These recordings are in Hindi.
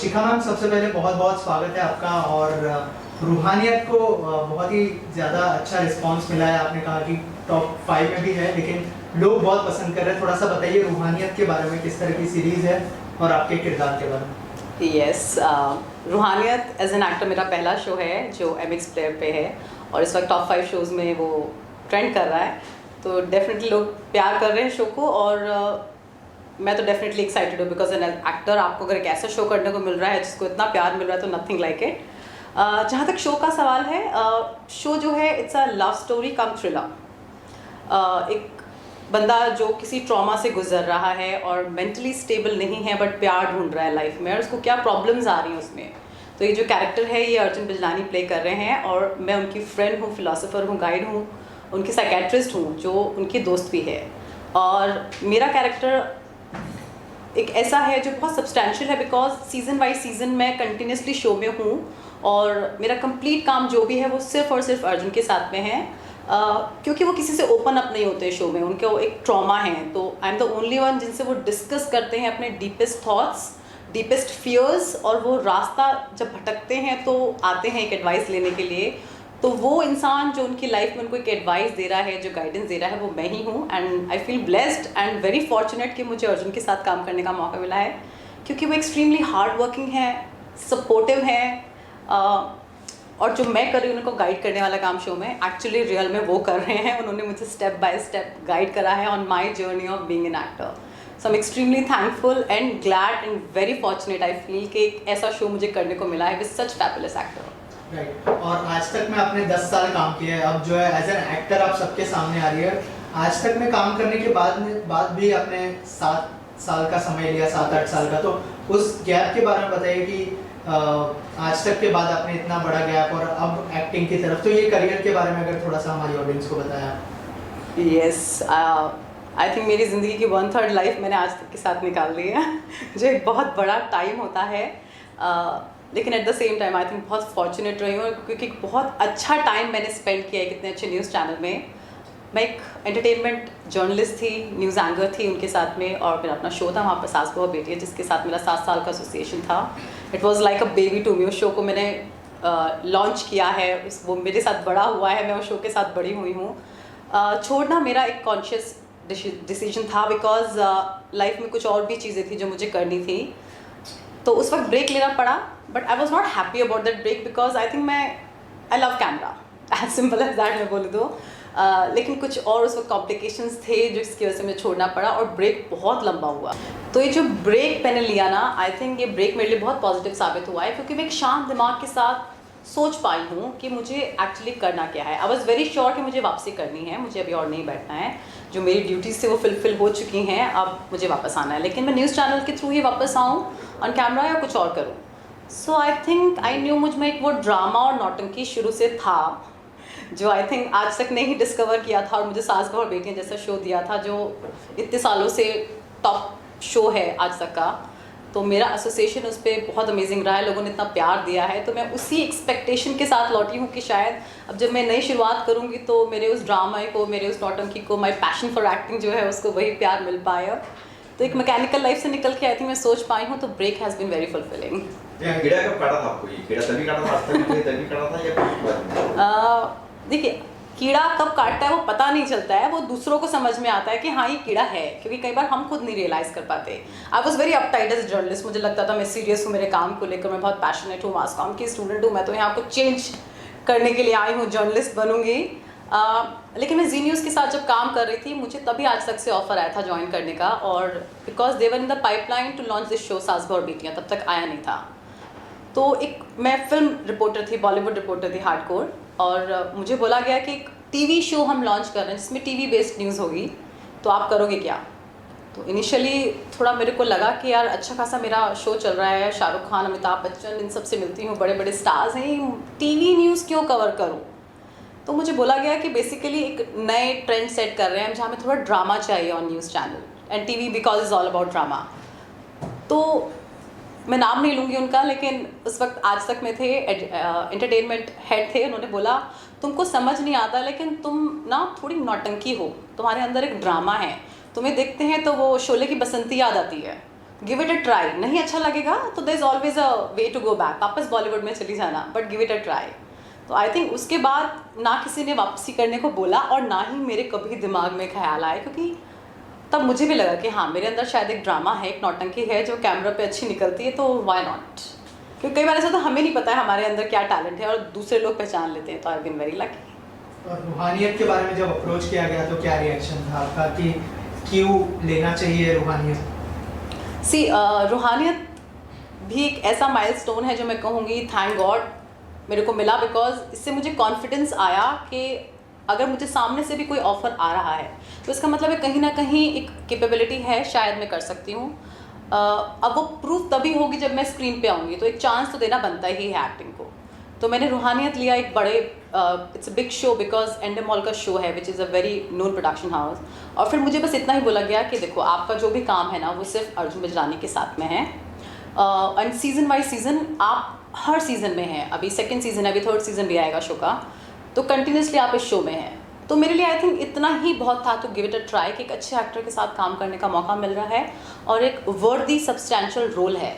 शिखा मैम, सबसे पहले बहुत बहुत स्वागत है आपका। और रूहानियत को बहुत ही ज़्यादा अच्छा रिस्पांस मिला है। आपने कहा कि टॉप 5 में भी है, लेकिन लोग बहुत पसंद कर रहे हैं। थोड़ा सा बताइए रूहानियत के बारे में, किस तरह की सीरीज़ है और आपके किरदार के बारे में। यस, रूहानियत एज एन एक्टर मेरा पहला शो है जो MX प्लेयर पे है और इस वक्त टॉप 5 शोज़ में वो ट्रेंड कर रहा है। तो डेफिनेटली लोग प्यार कर रहे हैं शो को और मैं तो डेफिनेटली एक्साइटेड हूँ बिकॉज एन एक्टर आपको अगर एक ऐसा शो करने को मिल रहा है जिसको इतना प्यार मिल रहा है तो नथिंग लाइक इट। जहाँ तक शो का सवाल है, शो जो है it's a love story come thriller. एक बंदा जो किसी ट्रॉमा से गुजर रहा है और मेंटली स्टेबल नहीं है बट प्यार ढूंढ रहा है लाइफ में और उसको क्या प्रॉब्लम्स आ रही हैं उसमें। तो ये जो कैरेक्टर है ये अर्जुन बिजलानी प्ले कर रहे हैं और मैं उनकी फ्रेंड हूँ, फिलोसोफर हूँ, गाइड हूँ, उनकी साइकेट्रिस्ट हूँ जो उनकी दोस्त भी है। और मेरा कैरेक्टर एक ऐसा है जो बहुत सब्सटैंशियल है बिकॉज सीज़न बाई सीज़न मैं कंटिन्यूसली शो में हूँ और मेरा कंप्लीट काम जो भी है वो सिर्फ और सिर्फ अर्जुन के साथ में है। क्योंकि वो किसी से ओपन अप नहीं होते शो में, उनके वो एक ट्रॉमा है। तो I am the only one जिनसे वो डिस्कस करते हैं अपने डीपेस्ट थॉट्स, डीपेस्ट फियर्स, और वो रास्ता जब भटकते हैं तो आते हैं एक एडवाइस लेने के लिए। तो वो इंसान जो उनकी लाइफ में उनको एक एडवाइस दे रहा है, जो गाइडेंस दे रहा है, वो मैं ही हूँ। And I feel blessed and very fortunate कि मुझे अर्जुन के साथ काम करने का मौका मिला है क्योंकि वो एक्सट्रीमली हार्ड वर्किंग है, सपोर्टिव है। और जो मैं कर रही हूँ उनको गाइड करने वाला काम शो में एक्चुअली रियल में वो कर रहे हैं। उन्होंने मुझे स्टेप बाय स्टेप गाइड करा है on my journey of being an actor. So I am extremely thankful and glad and very fortunate I feel कि एक ऐसा शो मुझे करने को मिला है with such fabulous actor. Right. और आज तक में आपने 10 साल काम किया है, अब जो है एज एन एक्टर आप सबके सामने आ रही है। आज तक में काम करने के बाद भी आपने 7 साल का समय लिया, 7-8 साल का। तो उस गैप के बारे में बताइए कि आज तक के बाद आपने इतना बड़ा गैप और अब एक्टिंग की तरफ, तो ये करियर के बारे में अगर थोड़ा सा हमारी ऑडियंस को बताया। यस, आई थिंक मेरी ज़िंदगी की 1/3 लाइफ मैंने आज तक के साथ निकाल ली है जो एक बहुत बड़ा टाइम होता है। लेकिन at the same time I think बहुत फॉर्चुनेट रही हूँ क्योंकि बहुत अच्छा टाइम मैंने स्पेंड किया है कितने अच्छे न्यूज़ चैनल में। मैं एक एंटरटेनमेंट जर्नलिस्ट थी, न्यूज़ एंकर थी उनके साथ में, और मेरा अपना शो था वहाँ पर सास बहू बेटी है जिसके साथ मेरा 7 साल का एसोसिएशन था। It was like a baby to me. उस शो को मैंने लॉन्च किया है, वो मेरे साथ बड़ा हुआ है, मैं उस शो के साथ बड़ी हुई हूँ। छोड़ना मेरा एक कॉन्शियस डिसीजन था बिकॉज लाइफ में कुछ और भी चीज़ें थी जो मुझे करनी थी। तो उस वक्त ब्रेक लेना पड़ा but I was not happy about that break because I think I love camera, as simple as that मैं बोल दूँ। लेकिन कुछ और उस वक्त कॉम्प्लिकेशंस थे जिसकी वजह से मुझे छोड़ना पड़ा और ब्रेक बहुत लंबा हुआ। तो ये जो ब्रेक मैंने लिया ना, आई थिंक ये ब्रेक मेरे लिए बहुत पॉजिटिव साबित हुआ है क्योंकि मैं एक शांत दिमाग के साथ सोच पाई हूँ कि मुझे एक्चुअली करना क्या है। आई वॉज वेरी श्योर कि मुझे वापसी करनी है, मुझे अभी और नहीं बैठना है। जो मेरी ड्यूटीज से वो फुलफिल हो चुकी हैं, अब मुझे वापस आना है। लेकिन मैं न्यूज़ चैनल के थ्रू ही वापस आऊँ ऑन कैमरा या कुछ और करूँ। सो आई थिंक आई न्यू मुझ में एक वो ड्रामा और नौटंकी शुरू से था जो आई थिंक आज तक नहीं डिस्कवर किया था। और मुझे सास बहू बेटियां जैसा शो दिया था जो इतने सालों से टॉप शो है आज तक का। तो मेरा एसोसिएशन उस पर बहुत अमेजिंग रहा है, लोगों ने इतना प्यार दिया है। तो मैं उसी एक्सपेक्टेशन के साथ लौटी हूँ कि शायद अब जब मैं नई शुरुआत करूँगी तो मेरे उस ड्रामा को, मेरे उस नौटंकी को, माई पैशन फॉर एक्टिंग जो है उसको वही प्यार मिल पाए। अब तो एक मैकेनिकल लाइफ से निकल के आई थिंक मैं सोच पाई हूँ। तो break has been very fulfilling. कीड़ा कब काटा था आपको? ये कीड़ा तभी काटा था, तभी काटा था या कुछ? देखिए, कीड़ा कब काटता है वो पता नहीं चलता है, वो दूसरों को समझ में आता है कि हाँ ये कीड़ा है, क्योंकि कई बार हम खुद नहीं रियलाइज़ कर पाते। I was very uptight as journalist. मुझे लगता था मैं सीरियस हूँ मेरे काम को लेकर, मैं बहुत पैशनेट हूँ, मास कॉम की स्टूडेंट हूँ, मैं तो यहाँ को चेंज करने के लिए आई हूँ, जर्नलिस्ट बनूंगी। लेकिन मैं जी न्यूज़ के साथ जब काम कर रही थी मुझे तभी आज तक से ऑफर आया था ज्वाइन करने का, और because they were in the pipeline to launch this show सास बहू और बेटियां, तब तक आया नहीं था। तो एक मैं फिल्म रिपोर्टर थी, बॉलीवुड रिपोर्टर थी हार्डकोर, और मुझे बोला गया कि एक टीवी शो हम लॉन्च कर रहे हैं जिसमें टीवी बेस्ड न्यूज़ होगी, तो आप करोगे क्या? तो इनिशियली थोड़ा मेरे को लगा कि यार अच्छा खासा मेरा शो चल रहा है, शाहरुख खान, अमिताभ बच्चन, इन सब से मिलती हूँ, बड़े बड़े स्टार्स हैं, टीवी न्यूज़ क्यों कवर करूँ? तो मुझे बोला गया कि बेसिकली एक नए ट्रेंड सेट कर रहे हैं जहाँ में थोड़ा ड्रामा चाहिए on news channel, and TV because is all about drama. तो मैं नाम नहीं लूँगी उनका, लेकिन उस वक्त आज तक में थे, एंटरटेनमेंट हेड थे। उन्होंने बोला तुमको समझ नहीं आता लेकिन तुम ना थोड़ी नौटंकी हो, तुम्हारे अंदर एक ड्रामा है, तुम्हें देखते हैं तो वो शोले की बसंती याद आती है, गिव इट अ ट्राई, नहीं अच्छा लगेगा तो there is always a way to go back, वापस बॉलीवुड में चली जाना, but give it a try. तो आई थिंक उसके बाद ना किसी ने वापसी करने को बोला और ना ही मेरे कभी दिमाग में ख्याल आया, क्योंकि तब मुझे भी लगा कि हाँ मेरे अंदर शायद एक ड्रामा है, एक नौटंकी है जो कैमरा पे अच्छी निकलती है, तो व्हाई नॉट। क्योंकि कई बार ऐसा तो हमें नहीं पता है हमारे अंदर क्या टैलेंट है और दूसरे लोग पहचान लेते हैं, तो आई बीन वेरी लकी। और रूहानियत के बारे में जब अप्रोच किया गया तो क्या रिएक्शन था आपका कि क्यों लेना चाहिए रूहानियत? सी रूहानियत भी एक ऐसा माइलस्टोन है जो मैं कहूँगी थैंक गॉड मेरे को मिला, बिकॉज इससे मुझे कॉन्फिडेंस आया कि अगर मुझे सामने से भी कोई ऑफ़र आ रहा है तो इसका मतलब है कहीं ना कहीं एक कैपेबिलिटी है, शायद मैं कर सकती हूँ। अब वो प्रूफ तभी होगी जब मैं स्क्रीन पे आऊँगी, तो एक चांस तो देना बनता ही है एक्टिंग को। तो मैंने रूहानियत लिया, एक बड़े it's a big show because Endemol का शो है which is a very known production house, और फिर मुझे बस इतना ही बोला गया कि देखो आपका जो भी काम है ना वो सिर्फ अर्जुन बजरानी के साथ में है, एंड सीज़न बाई सीज़न आप हर सीज़न में हैं, अभी सेकंड सीज़न है, अभी थर्ड सीज़न भी आएगा शो का, तो कंटिन्यूसली आप इस शो में हैं। तो मेरे लिए आई थिंक इतना ही बहुत था to give it a try कि एक अच्छे एक्टर के साथ काम करने का मौका मिल रहा है और एक वर्दी सब्सटैंशियल रोल है,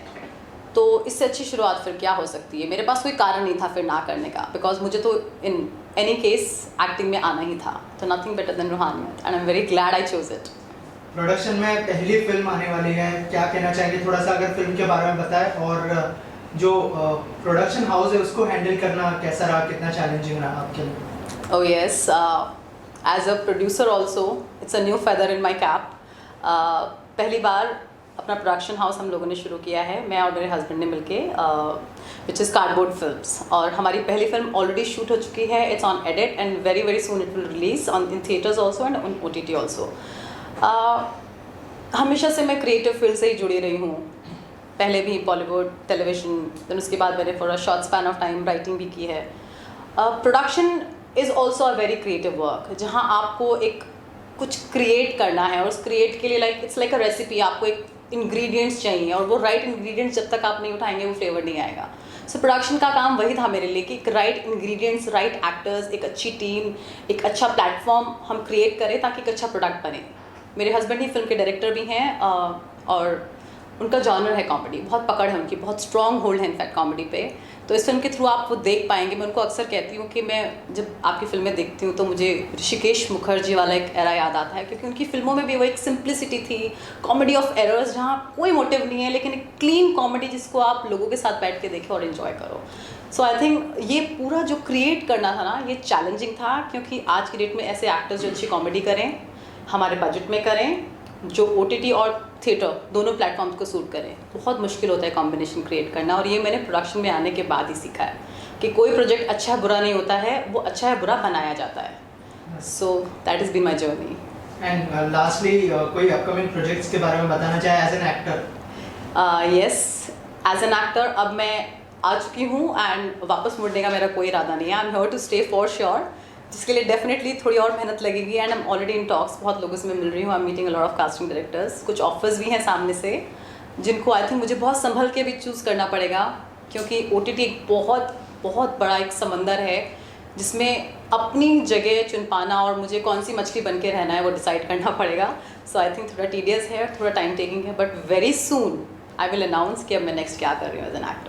तो इससे अच्छी शुरुआत फिर क्या हो सकती है। मेरे पास कोई कारण नहीं था फिर ना करने का, बिकॉज मुझे तो इन एनी केस एक्टिंग में आना ही था, तो nothing better than Roohaniyat, and I am very glad I chose it. Production में पहली फिल्म आने वाली है, क्या कहना चाहेंगे, थोड़ा सा अगर फिल्म के बारे में बताएं, और जो प्रोडक्शन हाउस है उसको हैंडल करना कैसा रहा, कितना चैलेंजिंग रहा आपके लिए? Oh yes, as a producer also, it's a new feather in my cap. पहली बार अपना प्रोडक्शन हाउस हम लोगों ने शुरू किया है, मैं और मेरे हस्बैंड ने मिलके, विच इज़ कार्डबोर्ड फिल्म्स, और हमारी पहली फिल्म ऑलरेडी शूट हो चुकी है, it's on edit and very very soon it will release on in theatres also and on OTT also. हमेशा से मैं क्रिएटिव फील्ड से ही जुड़ी रही हूँ, पहले भी बॉलीवुड, टेलीविजन, देन उसके बाद मैंने for a short span of time writing भी की है। Production is also a very creative work, जहाँ आपको एक कुछ क्रिएट करना है और उस क्रिएट के लिए like it's like a recipe, आपको एक इंग्रेडिएंट्स चाहिए और वो राइट इंग्रेडिएंट्स जब तक आप नहीं उठाएंगे वो फ्लेवर नहीं आएगा। सो प्रोडक्शन का काम वही था मेरे लिए कि एक राइट इंग्रेडिएंट्स, राइट एक्टर्स, एक अच्छी टीम, एक अच्छा प्लेटफॉर्म हम क्रिएट करें ताकि एक अच्छा प्रोडक्ट बने। मेरे हस्बैंड ही फिल्म के डायरेक्टर भी हैं, और उनका जॉनर है कॉमेडी, बहुत पकड़ है उनकी, बहुत स्ट्रॉन्ग होल्ड है इनफैक्ट कॉमेडी पे, तो इस फिल्म के थ्रू आप वो देख पाएंगे। मैं उनको अक्सर कहती हूँ कि मैं जब आपकी फिल्में देखती हूँ तो मुझे ऋषिकेश मुखर्जी वाला एक एरा याद आता है, क्योंकि उनकी फिल्मों में भी वो एक सिंप्लिसिटी थी, कॉमेडी ऑफ एरर्स, जहाँ कोई मोटिव नहीं है लेकिन एक क्लीन कॉमेडी जिसको आप लोगों के साथ बैठ के देखें और इन्जॉय करो। सो आई थिंक ये पूरा जो क्रिएट करना था ना, ये चैलेंजिंग था, क्योंकि आज की डेट में ऐसे एक्टर्स जो अच्छी कॉमेडी करें, हमारे बजट में करें, जो OTT और थिएटर दोनों प्लेटफॉर्म्स को सूट करें, बहुत मुश्किल होता है कॉम्बिनेशन क्रिएट करना, और ये मैंने प्रोडक्शन में आने के बाद ही सीखा है कि कोई प्रोजेक्ट अच्छा बुरा नहीं होता है, वो अच्छा है बुरा बनाया जाता है। So that is been my journey. And lastly कोई अपकमिंग प्रोजेक्ट्स के बारे में बताना चाहे as an actor? Yes, as an actor अब मैं आ चुकी हूँ एंड वापस मुड़ने का मेरा कोई इरादा नहीं है। I am here to stay for sure, जिसके लिए डेफिनेटली थोड़ी और मेहनत लगेगी, and I am already in talks, बहुत लोगों से मैं मिल रही हूँ, I am meeting a lot of casting directors, कुछ ऑफर्स भी हैं सामने से जिनको आई थिंक मुझे बहुत संभल के भी चूज़ करना पड़ेगा, क्योंकि OTT एक बहुत बहुत बड़ा एक समंदर है जिसमें अपनी जगह चुन पाना और मुझे कौन सी मछली बन के रहना है वो डिसाइड करना पड़ेगा। सो आई थिंक थोड़ा टीडियस है, थोड़ा टाइम टेकिंग है, but very soon I will announce कि अब मैं नेक्स्ट क्या कर रही हूँ एज एन एक्टर।